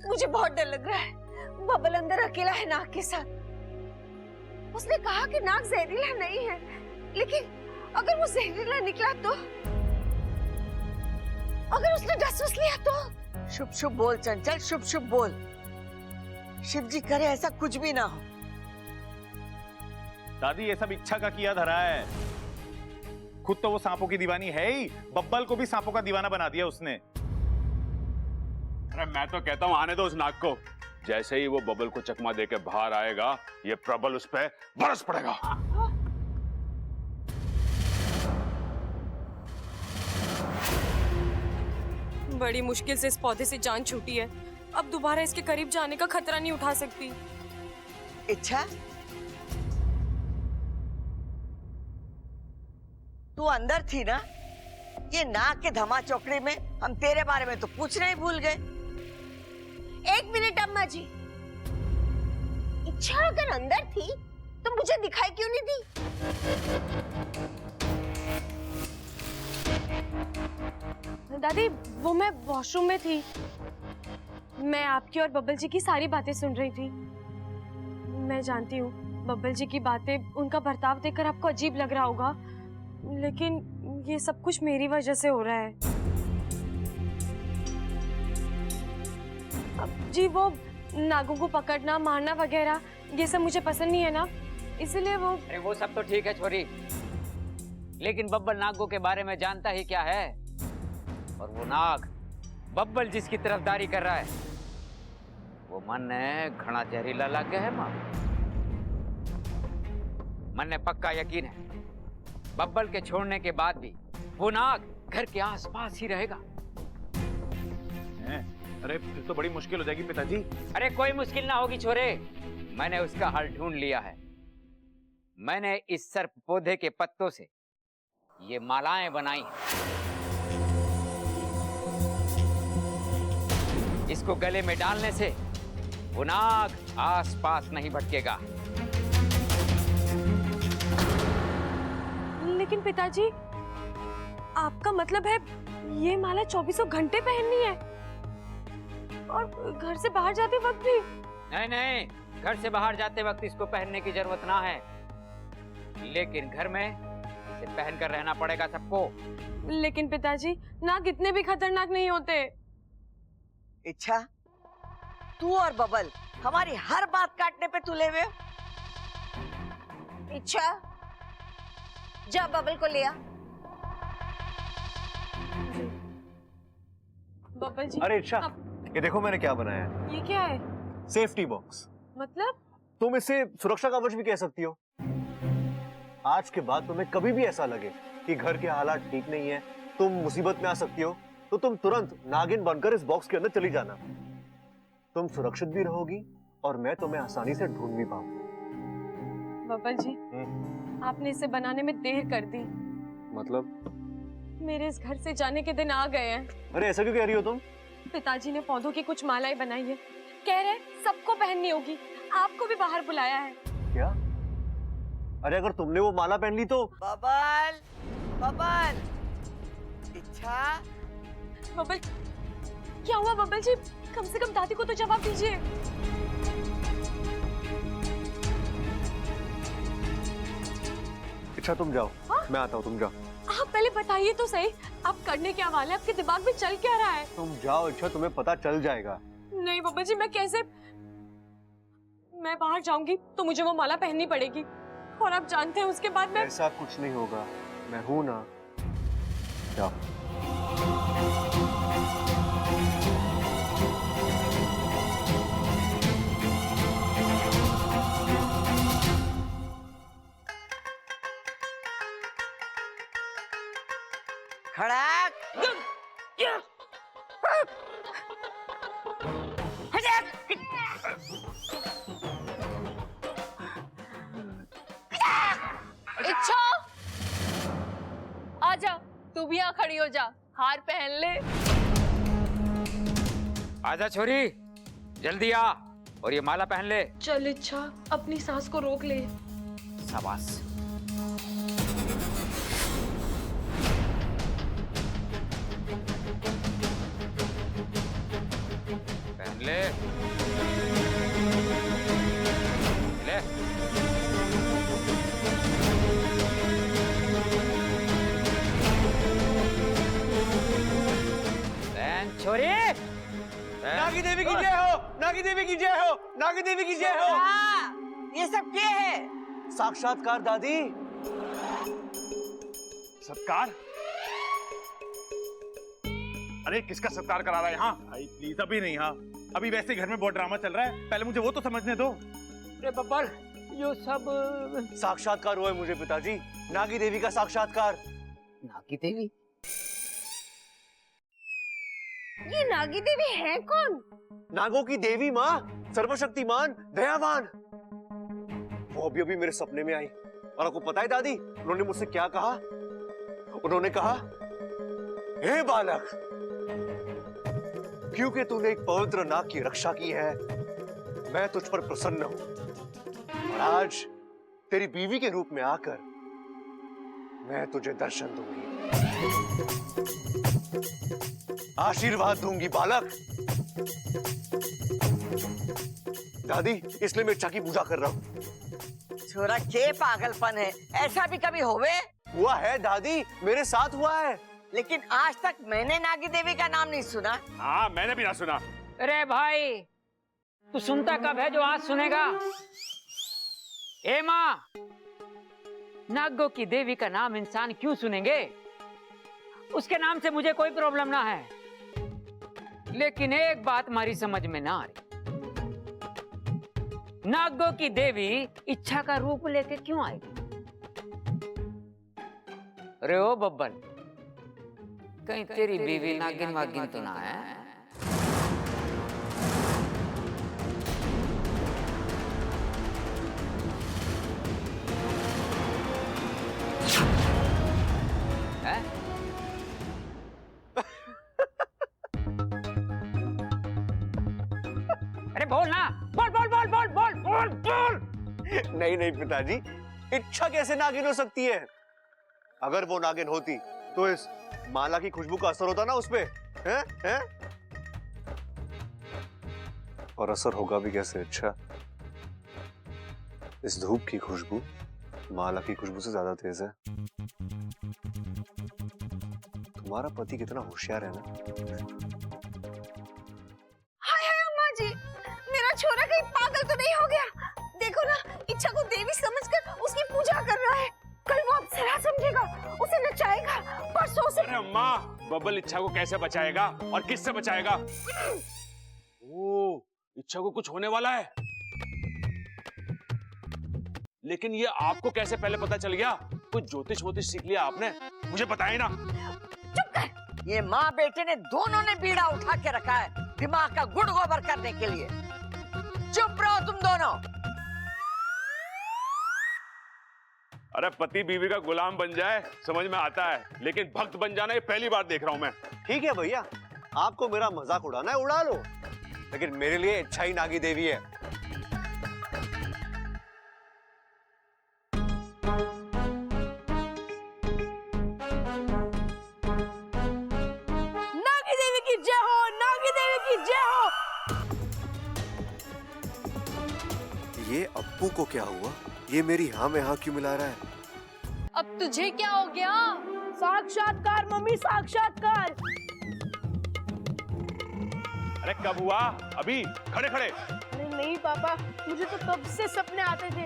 मुझे बहुत डर लग रहा है। बबल अंदर अकेला है नाग के साथ। उसने कहा कि नाग जहरीला नहीं है, लेकिन अगर वो जहरीला निकला तो, अगर उसने डस वस लिया तो? शुभ शुभ बोल चंचल, शुभ शुभ बोल। शिव जी करे ऐसा कुछ भी ना हो। दादी ये सब इच्छा का किया धरा है। खुद तो वो सांपों की दीवानी है ही, बब्बल को भी सांपों का दीवाना बना दिया उसने। अरे मैं तो कहता हूँ आने दो उस नाग को। जैसे ही वो बबल को चकमा देके बाहर आएगा, ये प्रबल उस पे बरस पड़ेगा। बड़ी मुश्किल से इस पौधे से जान छूटी है। अब दोबारा इसके करीब जाने का खतरा नहीं उठा सकती। इच्छा, तू अंदर थी ना? ये नाग के धमा चौकड़ी में हम तेरे बारे में तो पूछना ही भूल गए। एक मिनट अम्मा जी, इच्छा अगर अंदर थी तो मुझे दिखाई क्यों नहीं दी? दादी वो मैं वॉशरूम में थी। मैं आपकी और बब्बल जी की सारी बातें सुन रही थी। मैं जानती हूँ बब्बल जी की बातें, उनका बर्ताव देखकर आपको अजीब लग रहा होगा, लेकिन ये सब कुछ मेरी वजह से हो रहा है। अब जी वो नागों को पकड़ना मारना वगैरह ये सब मुझे पसंद नहीं है ना, इसलिए वो। अरे वो सब तो ठीक है छोरी, लेकिन बब्बल नागों के बारे में जानता ही क्या है? और वो नाग बब्बल जिसकी तरफदारी कर रहा है, वो मन घना जहरीला लग गया है। मां मन ने पक्का यकीन है बब्बल के छोड़ने के बाद भी वो नाग घर के आसपास ही रहेगा। अरे फिर तो बड़ी मुश्किल हो जाएगी पिताजी। अरे कोई मुश्किल ना होगी छोरे, मैंने उसका हल ढूंढ लिया है। मैंने इस सर्प पौधे के पत्तों से ये मालाएं बनाई हैं। इसको गले में डालने से वो नाग आसपास नहीं भटकेगा। लेकिन पिताजी आपका मतलब है ये माला 24 घंटे पहननी है और घर से बाहर जाते वक्त भी? नहीं नहीं, घर से बाहर जाते वक्त इसको पहनने की जरूरत ना है, लेकिन घर में इसे पहनकर रहना पड़ेगा सबको। लेकिन पिताजी नाग इतने भी खतरनाक नहीं होते। इच्छा, तू और बबल हमारी हर बात काटने पे तुले हुए। इच्छा जा बबल को ले आ। बब्बल जी। अरे इच्छा, ये देखो मैंने क्या बनाया है। ये क्या है? Safety box. मतलब? तुम इसे सुरक्षा कवच भी कह सकती हो। आज के बाद तुम्हें कभी भी ऐसा लगे कि घर के हालात ठीक नहीं है, तुम मुसीबत में आ सकती हो, तो तुम तुरंत नागिन बनकर इस बॉक्स के अंदर चली जाना। तुम सुरक्षित भी रहोगी और मैं तुम्हें आसानी से ढूंढ भी पाऊंगा। बब्बल जी, आपने इसे बनाने में देर कर दी। मतलब? मेरे इस घर से जाने के दिन आ गए हैं। अरे ऐसा क्यों कह रही हो तुम? पिताजी ने पौधों की कुछ मालाएं बनाई है, कह रहे सबको पहननी होगी, आपको भी बाहर बुलाया है। क्या? अरे अगर तुमने वो माला पहन ली तो? बबल, बबल, इच्छा। बब्बल, क्या हुआ बब्बल जी? कम से कम दादी को तो जवाब दीजिए। इच्छा तुम जाओ। हाँ? मैं आता हूँ, तुम जाओ। आप पहले बताइए तो सही, आप करने क्या वाले? आपके दिमाग में चल क्या रहा है? तुम जाओ इच्छा, तुम्हें पता चल जाएगा। नहीं बब्बल जी, मैं कैसे? मैं बाहर जाऊंगी तो मुझे वो माला पहननी पड़ेगी, और आप जानते हैं उसके बाद मैं। ऐसा कुछ नहीं होगा, मैं हूं ना। जाओ। खड़ाक। इच्छा आजा, तू भी यहाँ खड़ी हो जा, हार पहन ले। आजा छोरी, जल्दी आ और ये माला पहन ले। चल इच्छा, अपनी सांस को रोक ले। शाबाश। पहन ले। नागी देवी की जय हो, नागी देवी की जय हो, नागी देवी की जय हो। ये सब क्या है? साक्षात्कार दादी। सत्कार? अरे किसका सत्कार करा रहा है यहाँ? भाई प्लीज अभी नहीं। हाँ अभी वैसे घर में बहुत ड्रामा चल रहा है, पहले मुझे वो तो समझने दो। अरे बब्बर, यो सब साक्षात्कार हुआ है मुझे पिताजी, नागी देवी का साक्षात्कार। नागी देवी? ये नागी देवी है कौन? नागों की देवी माँ, सर्वशक्तिमान, दयावान। वो अभी मेरे सपने में आई और आपको पता है दादी उन्होंने मुझसे क्या कहा? उन्होंने कहा, हे बालक, क्योंकि तूने एक पवित्र नाग की रक्षा की है, मैं तुझ पर प्रसन्न हूं और आज तेरी बीवी के रूप में आकर मैं तुझे दर्शन दूंगी, आशीर्वाद दूंगी बालक। दादी, इसलिए मैं इच्छा की पूजा कर रहा हूं। छोरा के पागलपन है, ऐसा भी कभी होवे? हुआ है दादी, मेरे साथ हुआ है। लेकिन आज तक मैंने नागी देवी का नाम नहीं सुना। हाँ मैंने भी ना सुना। अरे भाई, तू सुनता कब है जो आज सुनेगा? ए माँ, नागों की देवी का नाम इंसान क्यों सुनेंगे? उसके नाम से मुझे कोई प्रॉब्लम ना है, लेकिन एक बात हमारी समझ में ना आ रही, नागों की देवी इच्छा का रूप लेके क्यों आएगी? अरे ओ बब्बन, कहीं तेरी बीवी नागिन वागिन तो ना है? अरे बोल ना, बोल बोल बोल बोल बोल बोल बोल। नहीं पिताजी, इच्छा कैसे नागिन हो सकती है? अगर वो नागिन होती तो इस माला की खुशबू का असर होता ना उसपे, हैं? और असर होगा भी कैसे? अच्छा, इस धूप की खुशबू माला की खुशबू से ज्यादा तेज है। तुम्हारा पति कितना होशियार है ना। हाय हाय अम्मा जी, मेरा छोरा कहीं पागल तो नहीं हो गया? देखो ना, इच्छा को देवी समझकर उसकी पूजा कर रहा है। कल वो अप्सरा समझेगा, उसे नचाएगा, परसों से। अरे अम्मा, बबल इच्छा को कैसे बचाएगा और किससे बचाएगा? ओ, इच्छा को कुछ होने वाला है। लेकिन ये आपको कैसे पहले पता चल गया? कुछ ज्योतिष वोतिष सीख लिया आपने? मुझे बताइए ना। चुप कर। ये माँ बेटे ने दोनों ने बीड़ा उठा के रखा है दिमाग का गुड़ गोबर करने के लिए। चुप रहो तुम दोनों। अरे पति बीवी का गुलाम बन जाए समझ में आता है, लेकिन भक्त बन जाना ये पहली बार देख रहा हूं मैं। ठीक है भैया, आपको मेरा मजाक उड़ाना है उड़ा लो, लेकिन मेरे लिए इच्छा ही नागी देवी है। नागी देवी की जय हो, नागी देवी की जय हो। ये अप्पू को क्या हुआ? ये मेरी हाँ में हाँ क्यों मिला रहा है? अब तुझे क्या हो गया? साक्षात्कार मम्मी, साक्षात्कार। अरे कब हुआ? अभी खड़े खड़े। अरे नहीं पापा, मुझे तो कब से सपने आते थे,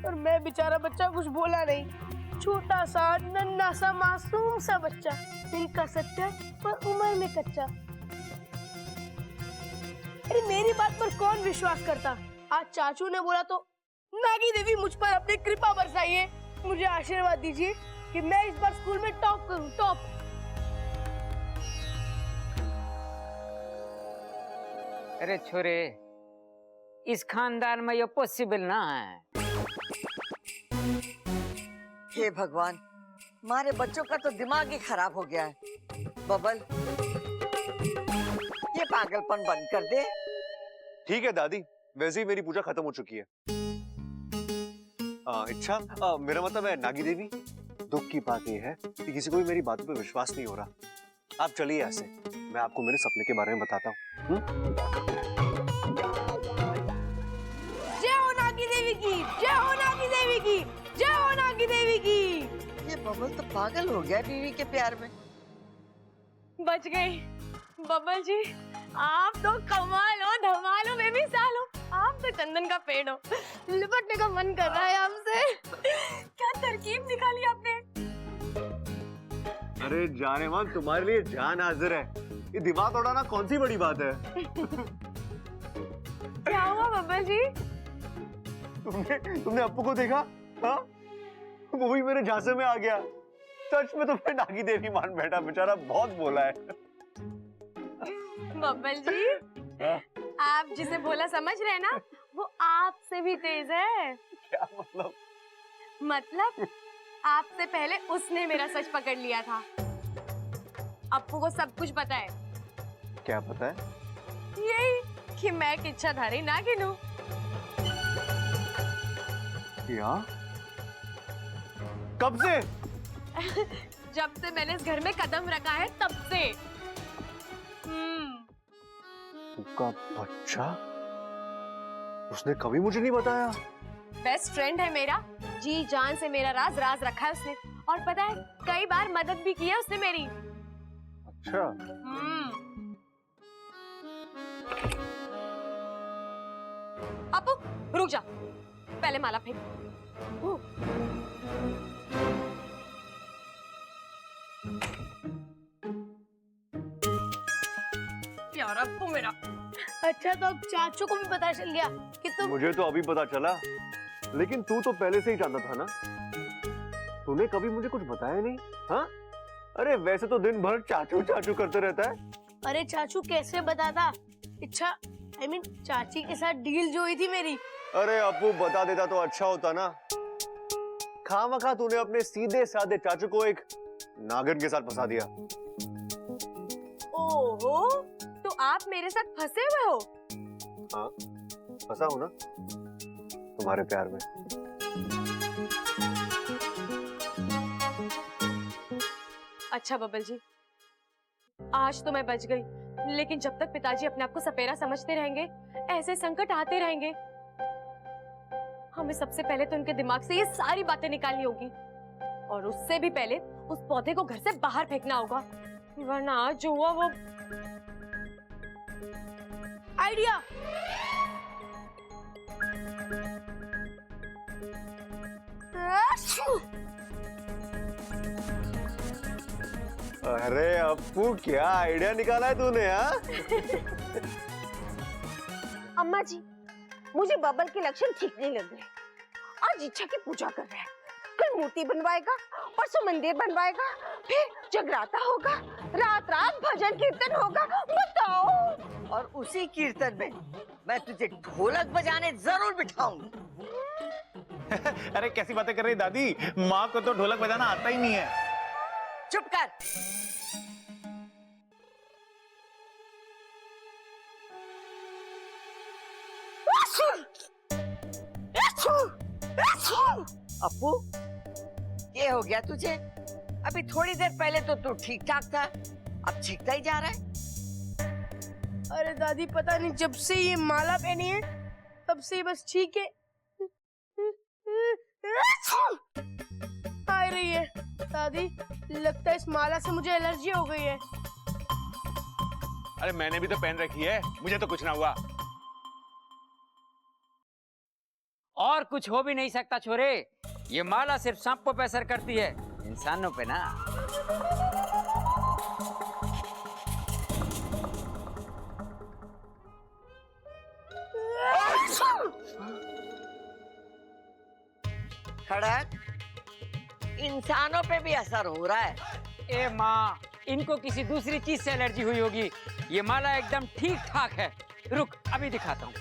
और मैं बेचारा बच्चा कुछ बोला नहीं। छोटा सा नन्हा सा मासूम सा बच्चा, दिल का सच्चा पर उम्र में कच्चा। अरे मेरी बात पर कौन विश्वास करता? आज चाचू ने बोला तो नागी देवी मुझ पर अपनी कृपा बरसाइए। मुझे आशीर्वाद दीजिए कि मैं इस बार स्कूल में टॉप करूं, टॉप। अरे छोरे, इस खानदान में ये पॉसिबल ना है। हे भगवान, हमारे बच्चों का तो दिमाग ही खराब हो गया है। बबल, ये पागलपन बंद कर दे। ठीक है दादी, वैसे ही मेरी पूजा खत्म हो चुकी है। इच्छा, मेरा मतलब है नागी देवी, दुख की बात यह है कि किसी को भी मेरी बातों पे विश्वास नहीं हो रहा। आप चलिए यहाँ से, मैं आपको मेरे सपने के बारे में बताता हूँ। जय हो नागी देवी की, जय हो नागी देवी की, जय हो नागी देवी की। ये बबल तो पागल हो गया बीवी के प्यार में। बच गई। बब्बल जी, आप तो कमाल हो, धमाल हो, बेमिसाल हो। आप तो चंदन का पेड़ हो। लिपटने का मन कर रहा है आपसे। क्या तरकीब निकाली आपने। अरे जाने मन, तुम्हारे लिए जान हाजिर है। ये दिमाग उड़ाना कौन सी बड़ी बात है। क्या हुआ बब्बल जी? तुमने अप्पू को देखा? हाँ, वो भी मेरे झांसे में आ गया। सच में तुम्हें नागी देवी मान बैठा, बेचारा बहुत बोला है। बब्बल जी, आप जिसे बोला समझ रहे हैं ना, वो आपसे भी तेज है। क्या मतलब? मतलब आपसे पहले उसने मेरा सच पकड़ लिया था। अप्पू को सब कुछ पता है। क्या पता है? यही कि मैं एक इच्छाधारी नागिन हूँ। क्या? कब से? जब से मैंने इस घर में कदम रखा है तब से। उसका बच्चा? उसने कभी मुझे नहीं बताया। बेस्ट फ्रेंड है मेरा, जी जान से मेरा राज रखा है उसने। और पता है, कई बार मदद भी की है उसने मेरी। अच्छा। अपू रुक जा, पहले माला फेंक। यार अपू मेरा। अच्छा, तो अब चाचू को भी पता चल गया कि तुम। मुझे तो अभी पता चला, लेकिन तू तो पहले से ही जानता था ना। तूने कभी मुझे कुछ बताया नहीं। हाँ, अरे वैसे तो दिन भर चाचू चाचू करते रहता है। अरे चाचू कैसे बताता? इच्छा चाची के साथ डील जो हुई थी मेरी। अरे अपू बता देता तो अच्छा होता ना। खामखा तूने अपने सीधे साधे चाचू को एक नागिन के साथ फंसा दिया। ओहो, तो आप मेरे साथ फंसे हुए हो? हाँ, फंसा हूं ना तुम्हारे प्यार में। अच्छा बब्बल जी, आज तो मैं बच गई, लेकिन जब तक पिताजी अपने आप को सपेरा समझते रहेंगे, ऐसे संकट आते रहेंगे। हमें सबसे पहले तो उनके दिमाग से ये सारी बातें निकालनी होगी, और उससे भी पहले उस पौधे को घर से बाहर फेंकना होगा, वरना आज जो हुआ वो। आइडिया। अरे अपू क्या आइडिया निकाला है तूने? हाँ अम्मा जी, मुझे बबल के लक्षण ठीक नहीं लग रहे। आज इच्छा की पूजा कर रहा है, कल मूर्ति बनवाएगा, परसों मंदिर बनवाएगा, फिर जगराता होगा, रात रात भजन कीर्तन होगा। बताओ। और उसी कीर्तन में मैं तुझे ढोलक बजाने जरूर बिठाऊंगी। अरे कैसी बातें कर रही दादी, माँ को तो ढोलक बजाना आता ही नहीं है। चुप कर। अप्पू, ये हो गया तुझे? अभी थोड़ी देर पहले तो तू ठीक ठाक था, अब छींकता ही जा रहा है। अरे दादी, पता नहीं जब से ये माला पहनी है तब से बस ठीक है आ रही है। दादी, लगता है इस माला से मुझे एलर्जी हो गई है। अरे मैंने भी तो पहन रखी है, मुझे तो कुछ ना हुआ। और कुछ हो भी नहीं सकता छोरे, ये माला सिर्फ सांपों पे असर करती है, इंसानों पे ना। खड़क, इंसानों पे भी असर हो रहा है। ए माँ, इनको किसी दूसरी चीज से एलर्जी हुई होगी। ये माला एकदम ठीक ठाक है। रुक, अभी दिखाता हूँ।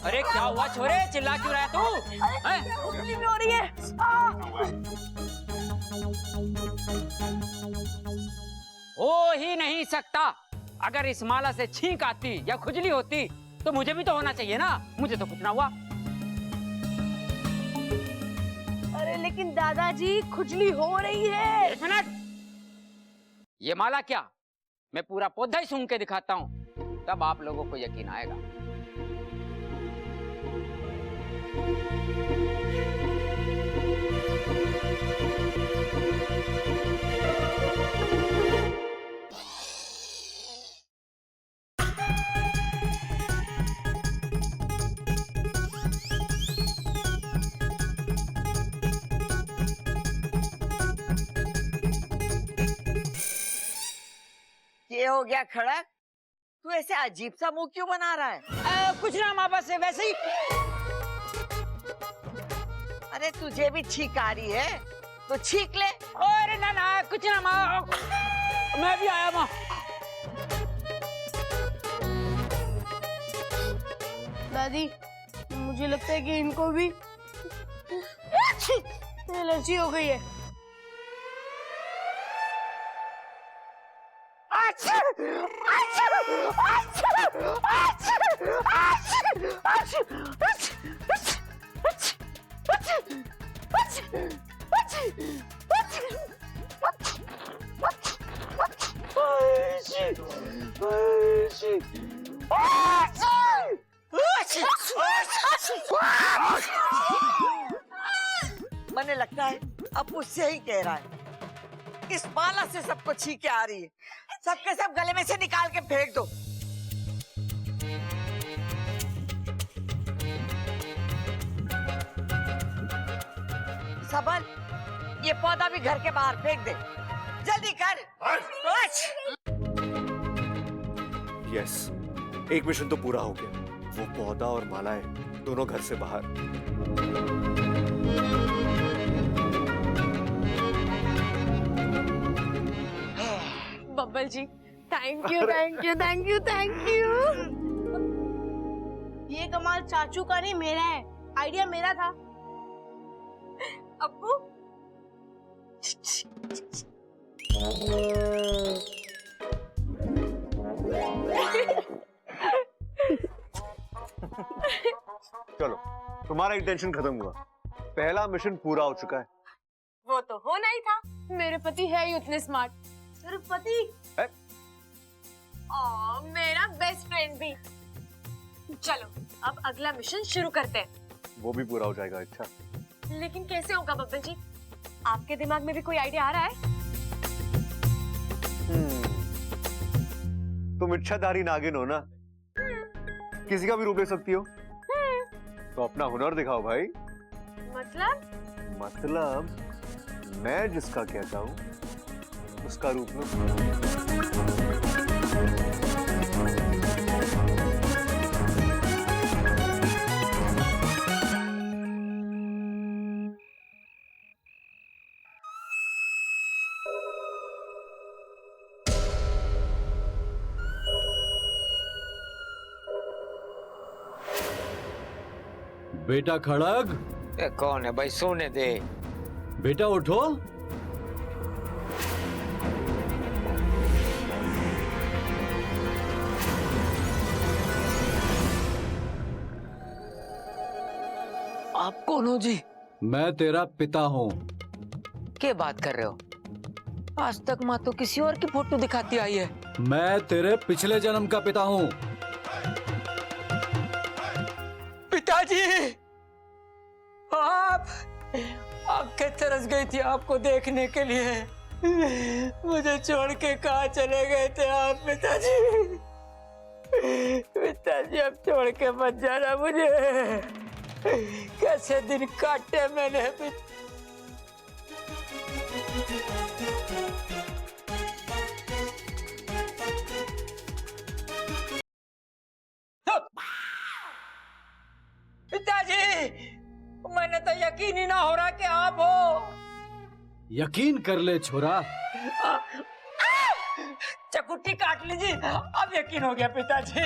अरे क्या हुआ छोरे, चिल्ला क्यों रहा है तू? उंगली में हो रही है। हो ही नहीं सकता। अगर इस माला से छींक आती या खुजली होती तो मुझे भी तो होना चाहिए ना। मुझे तो कुछ ना हुआ। अरे लेकिन दादाजी, खुजली हो रही है। एक मिनट, ये माला क्या, मैं पूरा पौधा ही सूंघ के दिखाता हूँ, तब आप लोगों को यकीन आएगा। ये हो गया खड़क, तू ऐसे अजीब सा मुंह क्यों बना रहा है? कुछ ना माँ, बस वैसे ही। अरे तुझे भी छींक आ रही है तो छींक ले। अरे ना ना, कुछ ना माँ, मैं भी आया माँ। दादी, मुझे लगता है कि इनको भी एलर्जी हो गई है। मैंने लगता है अब उससे ही कह रहा है, इस माला से सबको छींके आ रही है, सबके सब गले में से निकाल के फेंक दो। सबल, ये पौधा भी घर के बाहर फेंक दे, जल्दी कर। यस, एक मिशन तो पूरा हो गया। वो पौधा और मालाएं दोनों घर से बाहर। Babbal ji, thank you thank you thank you thank you. ये कमाल चाचू का नहीं, मेरा है। आइडिया मेरा था। अप्पू, चलो, तुम्हारा इंटेंशन खत्म हुआ। पहला मिशन पूरा हो चुका है। वो तो होना ही था। मेरे पति है ही उतने स्मार्ट। सिर्फ पति? मेरा बेस्ट फ्रेंड भी। चलो, अब अगला मिशन शुरू करते हैं। वो भी पूरा हो जाएगा। अच्छा, लेकिन कैसे होगा बब्बल जी? आपके दिमाग में भी कोई आइडिया आ रहा है? तुम इच्छाधारी नागिन हो ना, किसी का भी रूप ले सकती हो। तो अपना हुनर दिखाओ भाई। मतलब मैं जिसका कहता हूँ उसका रूप लो। बेटा खड़ग। ये कौन है भाई? सोने दे। बेटा उठो। आप कौन हो जी? मैं तेरा पिता हूँ। क्या बात कर रहे हो? आज तक माँ तो किसी और की फोटो दिखाती आई है। मैं तेरे पिछले जन्म का पिता हूँ। पिताजी, आप आंखें तरस गई थी आपको देखने के लिए। मुझे छोड़ के कहाँ चले गए थे आप पिताजी? पिताजी, अब छोड़ के मत जाना मुझे। कैसे दिन काटे मैंने। पिताजी, मैंने तो यकीन ही ना हो रहा कि आप हो। यकीन कर ले छोरा। चकुट्टी काट लीजिए, अब यकीन हो गया पिताजी।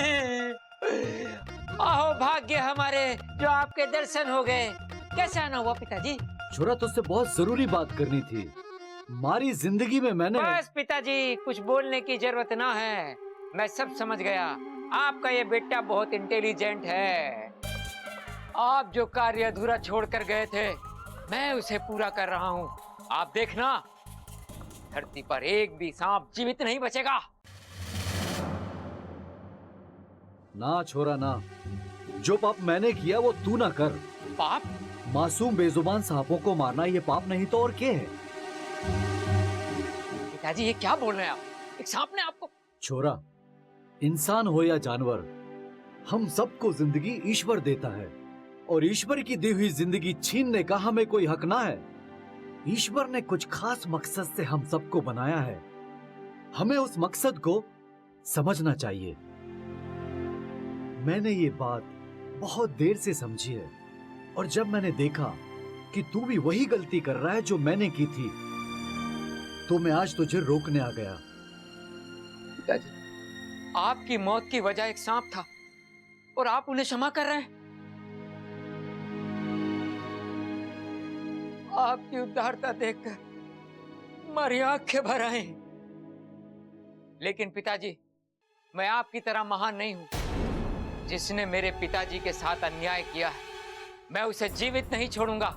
आहो भाग्य हमारे जो आपके दर्शन हो गए। कैसे आना हुआ पिताजी? छोरा, तुझसे बहुत जरूरी बात करनी थी। हमारी जिंदगी में मैंने। बस पिताजी, कुछ बोलने की जरूरत ना है। मैं सब समझ गया। आपका ये बेटा बहुत इंटेलिजेंट है। आप जो कार्य अधूरा छोड़कर गए थे, मैं उसे पूरा कर रहा हूँ। आप देखना, धरती पर एक भी सांप जीवित नहीं बचेगा। ना छोरा ना, जो पाप मैंने किया वो तू ना कर। पाप? मासूम बेजुबान सांपों को मारना ये पाप नहीं तो और क्या है? पिताजी ये क्या बोल रहे हैं आप? एक सांप ने आपको? छोरा, इंसान हो या जानवर, हम सबको जिंदगी ईश्वर देता है और ईश्वर की दी हुई जिंदगी छीनने का हमें कोई हक ना है। ईश्वर ने कुछ खास मकसद से हम सबको बनाया है, हमें उस मकसद को समझना चाहिए। मैंने ये बात बहुत देर से समझी है और जब मैंने देखा कि तू भी वही गलती कर रहा है जो मैंने की थी, तो मैं आज तुझे रोकने आ गया। पिताजी, आपकी मौत की वजह एक सांप था और आप उन्हें क्षमा कर रहे हैं? आपकी उदारता देखकर हमारी आंखें भर आई। लेकिन पिताजी, मैं आपकी तरह महान नहीं हूं। जिसने मेरे पिताजी के साथ अन्याय किया है, मैं उसे जीवित नहीं छोड़ूंगा।